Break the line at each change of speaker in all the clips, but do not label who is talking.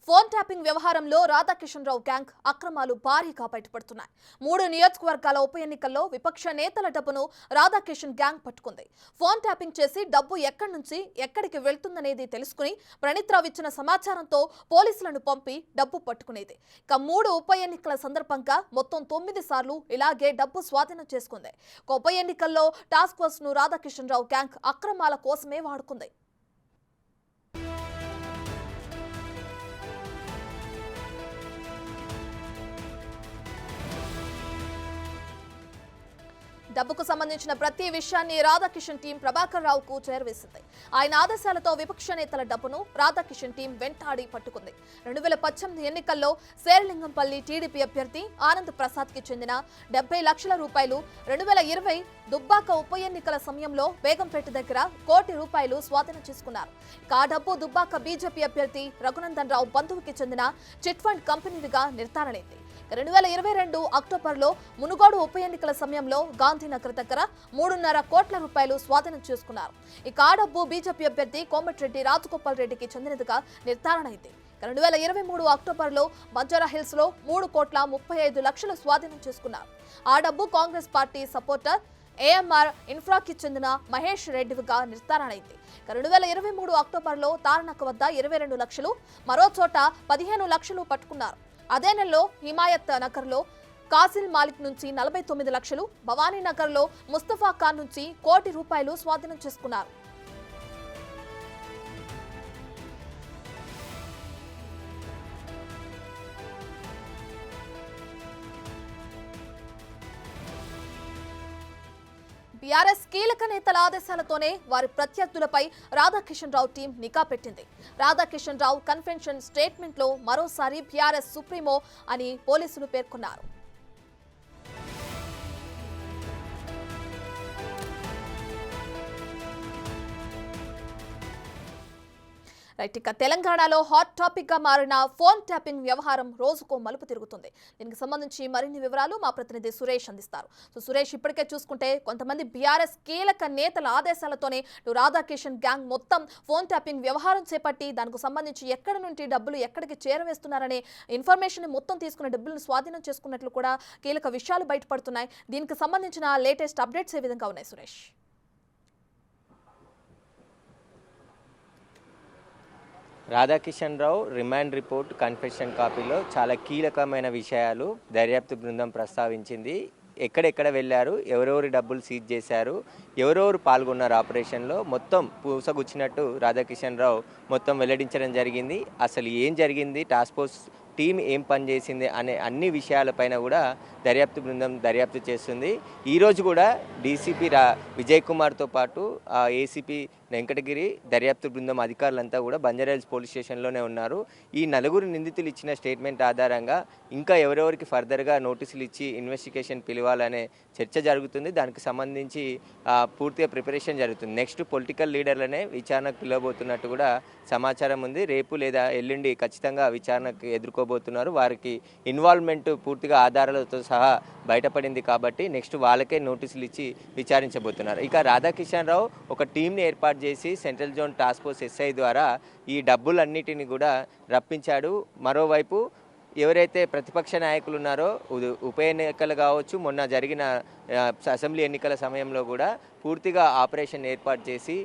Phone tapping వ్యవహారంలో రాధాకిషన్ రావు gang అక్రమాలు భారీగా బయటపడుతున్నాయి. 3 నియోజకవర్గాల ఉప ఎన్నికల్లో విపక్ష నేతల డబ్బును రాధాకిషన్ గ్యాంగ్ పట్టుకుంది. ఫోన్ ట్యాపింగ్ చేసి డబ్బు ఎక్కడి నుంచి ఎక్కడికి వెళ్తుందనేది తెలుసుకుని ప్రణీత్రావు ఇచ్చిన సమాచారంతో పోలీసులను పంపి డబ్బు పట్టుకునేది. ఇక 3 ఉప ఎన్నికల సందర్భంగా మొత్తం 9 సార్లు ఇలాగే డబ్బు స్వాధీనం చేసుకుంది. ఉప ఎన్నికల్లో టాస్క్ ఫోర్స్ ను రాధాకిషన్ రావు గ్యాంగ్ అక్రమాల కోసమే వాడుకుంది. డబ్బుకు సంబంధించిన ప్రతి విషయాన్ని రాధాకిషన్ టీం ప్రభాకర్ రావుకు చేరవేసింది. ఆయన ఆదేశాలతో విపక్ష నేతల డబ్బును రాధాకిషన్ టీం వెంటాడి పట్టుకుంది. 2018 ఎన్నికల్లో శేరిలింగంపల్లి టీడీపీ అభ్యర్థి ఆనంద్ ప్రసాద్ కి చెందిన 70 లక్షల రూపాయలు, 2020 దుబ్బాక ఉప ఎన్నికల సమయంలో బేగంపేట దగ్గర ₹1 కోటి స్వాధీనం చేసుకున్నారు. ఆ డబ్బు దుబ్బాక బీజేపీ అభ్యర్థి రఘునందన్ రావు బంధువుకి చెందిన చిట్ ఫండ్ కంపెనీగా నిర్ధారణైంది. 2022 అక్టోబర్లో మునుగోడు ఉప ఎన్నికల సమయంలో గాంధీనగర్ దగ్గర ₹3.5 కోట్ల స్వాధీనం చేసుకున్నారు. ఇక ఆ డబ్బు బీజేపీ అభ్యర్థి కోమటిరెడ్డి రాజగోపాల్ రెడ్డికి చెందినదిగా నిర్ధారణ అయింది. 2023 అక్టోబర్లో బంజారా హిల్స్ లో ₹3.35 కోట్ల స్వాధీనం చేసుకున్నారు. ఆ డబ్బు కాంగ్రెస్ పార్టీ సపోర్టర్ ఏఎంఆర్ ఇన్ఫ్రాకి చెందిన మహేష్ రెడ్డిగా నిర్ధారణ అయింది. 2023 అక్టోబర్లో తారనక వద్ద 22 లక్షలు, మరో చోట 15 లక్షలు పట్టుకున్నారు. అదే నెలలో హిమాయత్ నగర్ లో కాసిల్ మాలిక్ నుంచి 49 లక్షలు, భవానీ నగర్ లో ముస్తఫా ఖాన్ నుంచి ₹1 కోటి స్వాధీనం చేసుకున్నారు. బీఆర్ఎస్ కీలక నేతల ఆదేశాలతోనే వారి ప్రత్యర్థులపై రాధాకిషన్ రావు టీం నిఘా పెట్టింది. రాధాకిషన్ రావు కన్వెన్షన్ స్టేట్మెంట్ లో మరోసారి బీఆర్ఎస్ సుప్రీమో అని పోలీసులు పేర్కొన్నారు. ఇక తెలంగాణలో హాట్ టాపిక్ గా మారిన ఫోన్ ట్యాపింగ్ వ్యవహారం రోజుకో మలుపు తిరుగుతుంది. దీనికి సంబంధించి మరిన్ని వివరాలు మా ప్రతినిధి సురేష్ అందిస్తారు. సురేష్, ఇప్పటికే చూసుకుంటే కొంతమంది బీఆర్ఎస్ కీలక నేతల ఆదేశాలతోనే రాధాకిషన్ గ్యాంగ్ మొత్తం ఫోన్ ట్యాపింగ్ వ్యవహారం చేపట్టి దానికి సంబంధించి ఎక్కడి నుండి డబ్బులు ఎక్కడికి చేరవేస్తున్నారనే ఇన్ఫర్మేషన్ మొత్తం తీసుకున్న డబ్బులను స్వాధీనం చేసుకున్నట్లు కూడా కీలక విషయాలు బయటపడుతున్నాయి. దీనికి సంబంధించిన లేటెస్ట్ అప్డేట్స్ ఏ విధంగా ఉన్నాయి సురేష్?
రాధాకిషన్ రావు రిమాండ్ రిపోర్ట్ కన్ఫెషన్ కాపీలో చాలా కీలకమైన విషయాలు దర్యాప్తు బృందం ప్రస్తావించింది. ఎక్కడెక్కడ వెళ్ళారు, ఎవరెవరి డబ్బులు సీజ్ చేశారు, ఎవరెవరు పాల్గొన్నారు ఆపరేషన్లో మొత్తం పూసగుచ్చినట్టు రాధాకిషన్ రావు మొత్తం వెల్లడించడం జరిగింది. అసలు ఏం జరిగింది, టాస్క్ ఫోర్స్ టీం ఏం పనిచేసింది అనే అన్ని విషయాలపైన కూడా దర్యాప్తు బృందం దర్యాప్తు చేస్తుంది. ఈరోజు కూడా డీసీపీ విజయ్ కుమార్తో పాటు ఏసీపీ వెంకటగిరి దర్యాప్తు బృందం అధికారులంతా కూడా బంజారాహిల్స్ పోలీస్ స్టేషన్లోనే ఉన్నారు. ఈ 4 నిందితులు ఇచ్చిన స్టేట్మెంట్ ఆధారంగా ఇంకా ఎవరెవరికి ఫర్దర్గా నోటీసులు ఇచ్చి ఇన్వెస్టిగేషన్ పిలవాలనే చర్చ జరుగుతుంది. దానికి సంబంధించి పూర్తిగా ప్రిపరేషన్ జరుగుతుంది. నెక్స్ట్ పొలిటికల్ లీడర్లనే విచారణకు పిలవబోతున్నట్టు కూడా సమాచారం ఉంది. రేపు లేదా ఎల్లుండి ఖచ్చితంగా విచారణకు ఎదుర్కోబోతున్నారు. వారికి ఇన్వాల్వ్మెంట్ పూర్తిగా ఆధారాలతో సహా బయటపడింది కాబట్టి నెక్స్ట్ వాళ్ళకే నోటీసులు ఇచ్చి విచారించబోతున్నారు. ఇక రాధాకిషన్ రావు ఒక టీంని ఏర్పాటు చేసి central zone task force SI ద్వారా ఈ డబ్బులన్నిటిని కూడా రప్పించాడు. మరోవైపు ఎవరైతే ప్రతిపక్ష నాయకులు ఉన్నారో ఉప ఎన్నికలు కావచ్చు, మొన్న జరిగిన అసెంబ్లీ ఎన్నికల సమయంలో కూడా పూర్తిగా ఆపరేషన్ ఏర్పాటు చేసి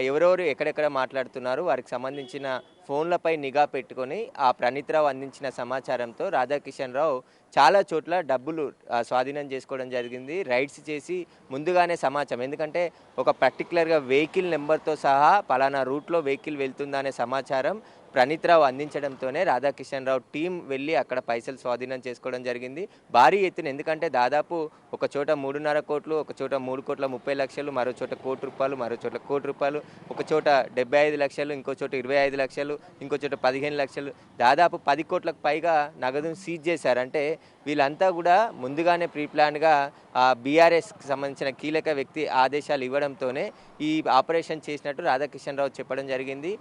ఎవరెవరు ఎక్కడెక్కడ మాట్లాడుతున్నారు వారికి సంబంధించిన ఫోన్లపై నిఘా పెట్టుకొని ఆ ప్రణీత్రావు అందించిన సమాచారంతో రాధాకిషన్ రావు చాలా చోట్ల డబ్బులు స్వాధీనం చేసుకోవడం జరిగింది. రైడ్స్ చేసి ముందుగానే సమాచారం, ఎందుకంటే ఒక పర్టికులర్గా వెహికల్ నెంబర్తో సహా పలానా రూట్లో వెహికల్ వెళ్తుందా అనే సమాచారం ప్రణీత్రావు అందించడంతోనే రాధాకిషన్ రావు టీం వెళ్ళి అక్కడ పైసలు స్వాధీనం చేసుకోవడం జరిగింది. భారీ ఎత్తున, ఎందుకంటే దాదాపు ఒక చోట 3.5 కోట్లు, ఒక చోట ₹3.30 కోట్లు, మరో చోట ₹1 కోటి, మరో చోట ₹1 కోటి, ఒక చోట 75 లక్షలు, ఇంకో చోట 25 లక్షలు, ఇంకో చోట 15 లక్షలు, దాదాపు 10 కోట్లకు పైగా నగదును సీజ్ చేశారు. అంటే వీళ్ళంతా కూడా ముందుగానే ప్రీప్లాన్గా బీఆర్ఎస్కి సంబంధించిన కీలక వ్యక్తి ఆదేశాలు ఇవ్వడంతోనే ఈ ఆపరేషన్ చేసినట్టు రాధాకిషన్ రావు చెప్పడం జరిగింది.